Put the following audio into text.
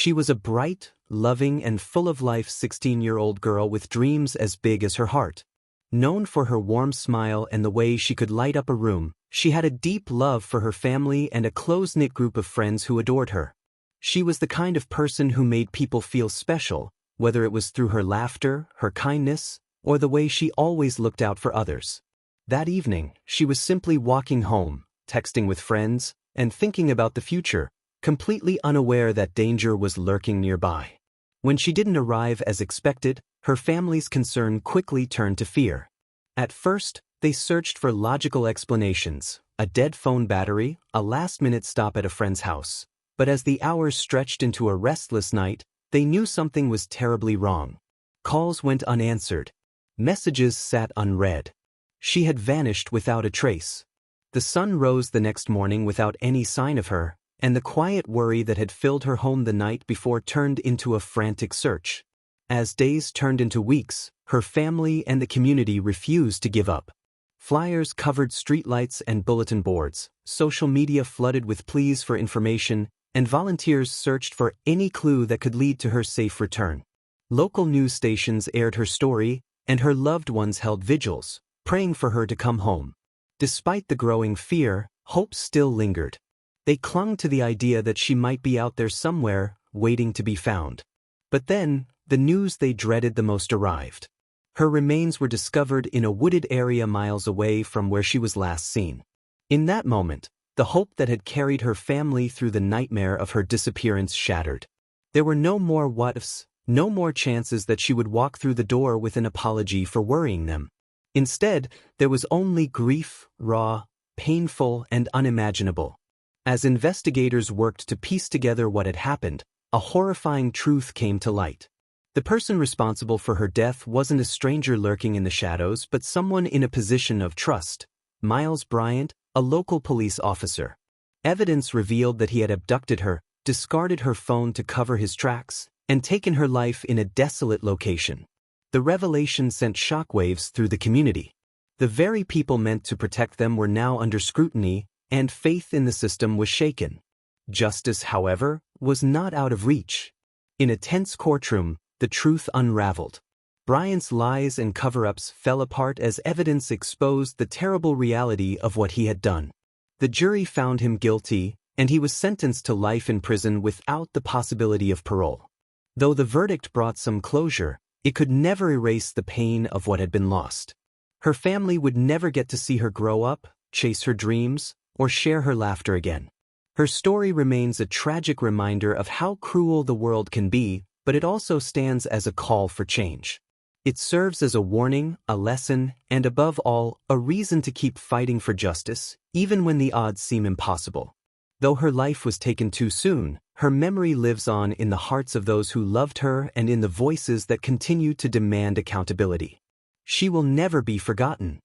She was a bright, loving and full of life 16-year-old girl with dreams as big as her heart. Known for her warm smile and the way she could light up a room, she had a deep love for her family and a close-knit group of friends who adored her. She was the kind of person who made people feel special, whether it was through her laughter, her kindness, or the way she always looked out for others. That evening, she was simply walking home, texting with friends, and thinking about the future, completely unaware that danger was lurking nearby. When she didn't arrive as expected, her family's concern quickly turned to fear. At first, they searched for logical explanations, a dead phone battery, a last-minute stop at a friend's house. But as the hours stretched into a restless night, they knew something was terribly wrong. Calls went unanswered. Messages sat unread. She had vanished without a trace. The sun rose the next morning without any sign of her, and the quiet worry that had filled her home the night before turned into a frantic search. As days turned into weeks, her family and the community refused to give up. Flyers covered streetlights and bulletin boards, social media flooded with pleas for information, and volunteers searched for any clue that could lead to her safe return. Local news stations aired her story, and her loved ones held vigils, praying for her to come home. Despite the growing fear, hope still lingered. They clung to the idea that she might be out there somewhere, waiting to be found. But then, the news they dreaded the most arrived. Her remains were discovered in a wooded area miles away from where she was last seen. In that moment, the hope that had carried her family through the nightmare of her disappearance shattered. There were no more what-ifs, no more chances that she would walk through the door with an apology for worrying them. Instead, there was only grief, raw, painful, and unimaginable. As investigators worked to piece together what had happened, a horrifying truth came to light. The person responsible for her death wasn't a stranger lurking in the shadows but someone in a position of trust, Miles Bryant, a local police officer. Evidence revealed that he had abducted her, discarded her phone to cover his tracks, and taken her life in a desolate location. The revelation sent shockwaves through the community. The very people meant to protect them were now under scrutiny, and faith in the system was shaken. Justice, however, was not out of reach. In a tense courtroom, the truth unraveled. Bryant's lies and cover-ups fell apart as evidence exposed the terrible reality of what he had done. The jury found him guilty, and he was sentenced to life in prison without the possibility of parole. Though the verdict brought some closure, it could never erase the pain of what had been lost. Her family would never get to see her grow up, chase her dreams, or share her laughter again. Her story remains a tragic reminder of how cruel the world can be, but it also stands as a call for change. It serves as a warning, a lesson, and above all, a reason to keep fighting for justice, even when the odds seem impossible. Though her life was taken too soon, her memory lives on in the hearts of those who loved her and in the voices that continue to demand accountability. She will never be forgotten.